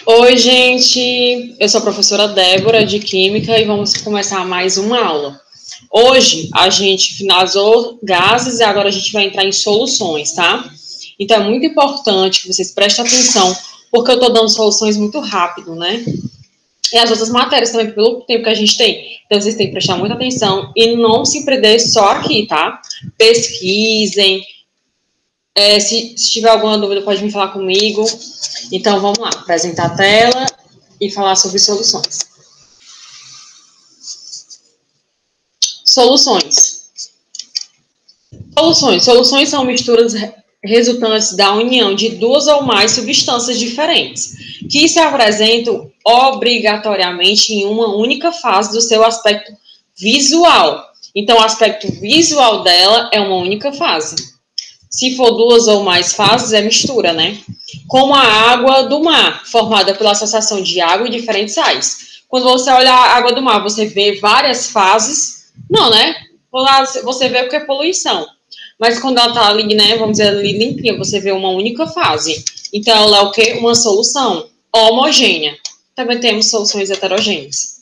Oi, gente. Eu sou a professora Débora, de Química, e vamos começar mais uma aula. Hoje, a gente finalizou gases e agora a gente vai entrar em soluções, tá? Então, é muito importante que vocês prestem atenção, porque eu estou dando soluções muito rápido, né? E as outras matérias também, pelo tempo que a gente tem. Então, vocês têm que prestar muita atenção e não se prender só aqui, tá? Pesquisem. Se tiver alguma dúvida, pode me falar comigo. Então, vamos lá. Apresentar a tela e falar sobre soluções. Soluções. Soluções são misturas resultantes da união de duas ou mais substâncias diferentes, que se apresentam obrigatoriamente em uma única fase do seu aspecto visual. Então, o aspecto visual dela é uma única fase. Se for duas ou mais fases, é mistura, né? Como a água do mar, formada pela associação de água e diferentes sais. Quando você olha a água do mar, você vê várias fases? Não, né? Você vê porque é poluição. Mas quando ela tá ali, né, vamos dizer, ali limpinha, você vê uma única fase. Então, ela é o quê? Uma solução homogênea. Também temos soluções heterogêneas.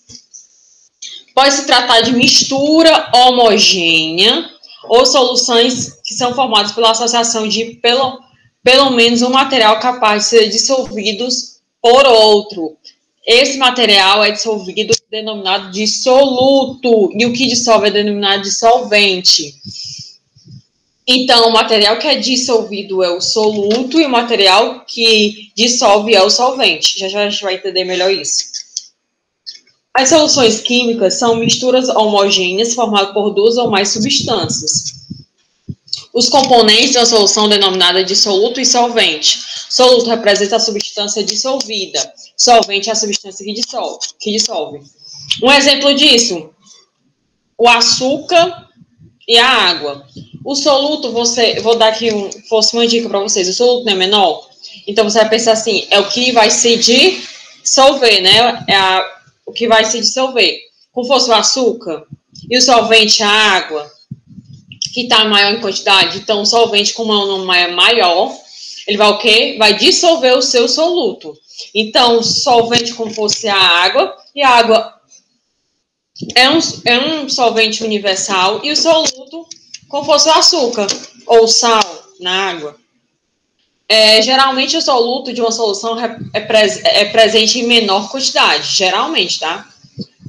Pode se tratar de mistura homogênea ou soluções que são formadas pela associação de pelo menos um material capaz de ser dissolvido por outro. Esse material é dissolvido, denominado de soluto, e o que dissolve é denominado de solvente. Então, o material que é dissolvido é o soluto e o material que dissolve é o solvente. Já a gente vai entender melhor isso. As soluções químicas são misturas homogêneas formadas por duas ou mais substâncias. Os componentes de uma solução denominada de soluto e solvente. Soluto representa a substância dissolvida. Solvente é a substância que dissolve. Um exemplo disso, o açúcar e a água. O soluto, vou dar aqui fosse uma dica para vocês. O soluto não é menor? Então, você vai pensar assim, é o que vai se dissolver, né? O que vai se dissolver. Como fosse o açúcar. E o solvente, a água, que está maior em quantidade. Então, o solvente, como é um número maior, ele vai o quê? Vai dissolver o seu soluto. Então, o solvente, como fosse a água, e a água é um solvente universal, e o soluto, como fosse o açúcar, ou sal na água. Geralmente, o soluto de uma solução é presente em menor quantidade, geralmente, tá?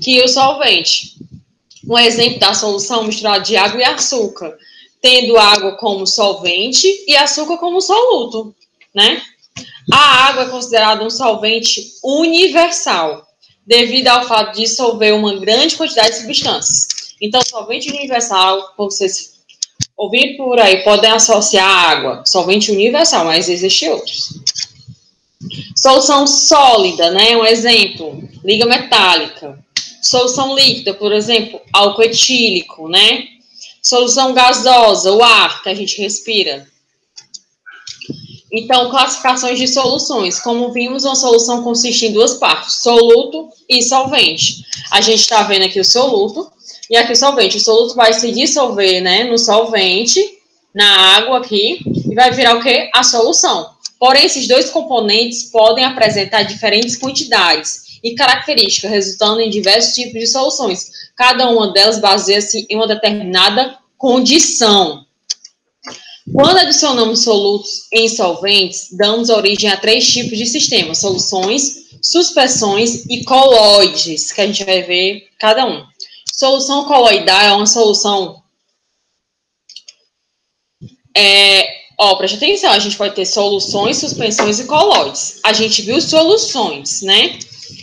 Que o solvente. Um exemplo da solução misturada de água e açúcar, tendo água como solvente e açúcar como soluto, né? A água é considerada um solvente universal, devido ao fato de dissolver uma grande quantidade de substâncias. Então, solvente universal, como vocês ouvirem por aí, podem associar a água, solvente universal, mas existem outros. Solução sólida, né? Um exemplo, liga metálica. Solução líquida, por exemplo, álcool etílico, né? Solução gasosa, o ar que a gente respira. Então, classificações de soluções. Como vimos, uma solução consiste em duas partes, soluto e solvente. A gente está vendo aqui o soluto e aqui o solvente. O soluto vai se dissolver, né, no solvente, na água aqui, e vai virar o quê? A solução. Porém, esses dois componentes podem apresentar diferentes quantidades e características, resultando em diversos tipos de soluções. Cada uma delas baseia-se em uma determinada condição. Quando adicionamos solutos em solventes, damos origem a três tipos de sistemas: soluções, suspensões e colóides, que a gente vai ver cada um. Solução coloidal é uma solução... preste atenção, a gente pode ter soluções, suspensões e colóides. A gente viu soluções, né?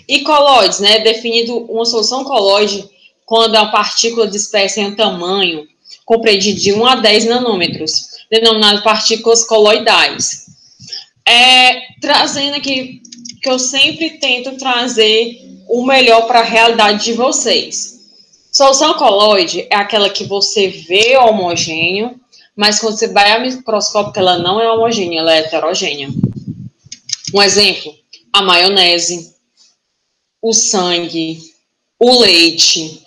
E colóides, né? Definido uma solução colóide quando a partícula dispersa em um tamanho compreendido de 1 a 10 nanômetros, denominado partículas coloidais. Trazendo aqui, que eu sempre tento trazer o melhor para a realidade de vocês. Solução coloide é aquela que você vê homogêneo, mas quando você vai ao microscópio, ela não é homogênea, ela é heterogênea. Um exemplo, a maionese, o sangue, o leite,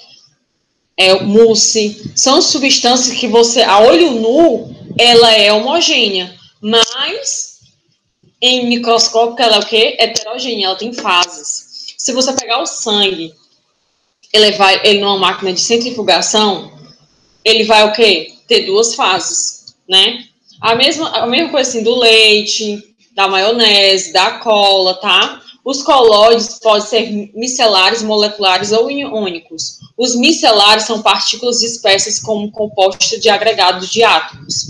o mousse, são substâncias que você, a olho nu, ela é homogênea, mas em microscópio, ela é o quê? Heterogênea, ela tem fases. Se você pegar o sangue, ele numa máquina de centrifugação, ele vai o quê? Ter duas fases, né? A mesma coisa assim do leite, da maionese, da cola, tá? Os colóides podem ser micelares, moleculares ou iônicos. Os micelares são partículas dispersas como composto de agregados de átomos.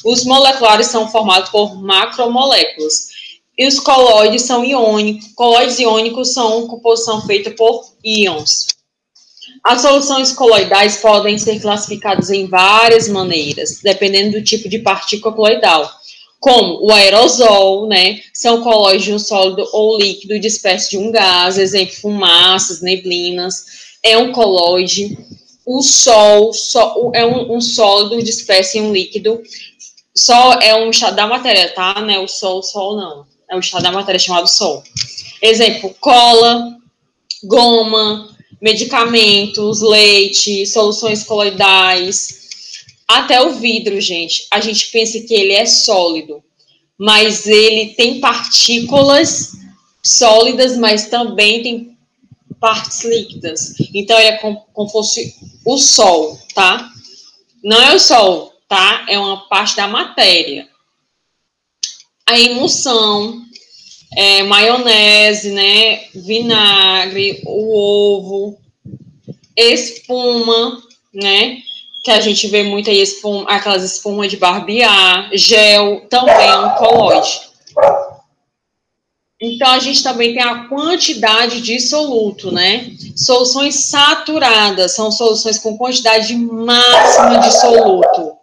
Os moleculares são formados por macromoléculas. E os colóides são iônicos. Colóides iônicos são composição feita por íons. As soluções coloidais podem ser classificadas em várias maneiras, dependendo do tipo de partícula coloidal, como o aerosol, né? São colóides de um sólido ou líquido disperso de um gás, exemplo, fumaças, neblinas, é um colóide. O sol é um sólido disperso em um líquido. Sol é um estado da matéria, tá? Não é o sol não. É um estado da matéria chamado sol. Exemplo, cola, goma, medicamentos, leite, soluções coloidais, até o vidro, gente. A gente pensa que ele é sólido, mas ele tem partículas sólidas, mas também tem partes líquidas. Então, ele é como fosse o sol, tá? Não é o sol, tá? É uma parte da matéria. A emulsão, maionese, né? Vinagre, o ovo, espuma, né? Que a gente vê muito aí, aquelas espumas de barbear, gel, também é um colóide. Então, a gente também tem a quantidade de soluto, né? Soluções saturadas são soluções com quantidade máxima de soluto,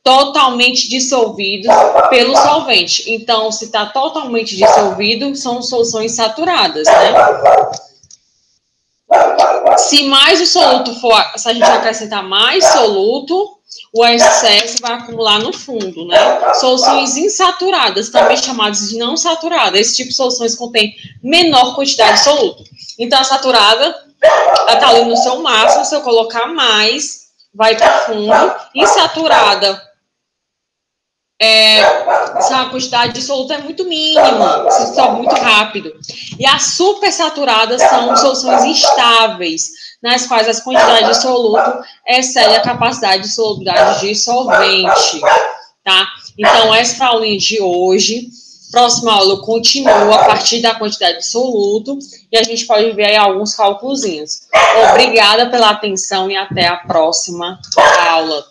totalmente dissolvidos pelo solvente. Então, se está totalmente dissolvido, são soluções saturadas, né? Se mais o soluto for, se a gente acrescentar mais soluto, o excesso vai acumular no fundo, né? Soluções insaturadas, também chamadas de não saturadas. Esse tipo de soluções contém menor quantidade de soluto. Então, a saturada, ela está ali no seu máximo. Se eu colocar mais, vai para o fundo. Insaturada, a quantidade de soluto é muito mínima, se dissolve muito rápido. E as supersaturadas são soluções instáveis, nas quais as quantidades de soluto excedem a capacidade de solubilidade de solvente, tá? Então, essa foi a aulinha de hoje. Próxima aula continua a partir da quantidade de soluto e a gente pode ver aí alguns cálculozinhos. Obrigada pela atenção e até a próxima aula.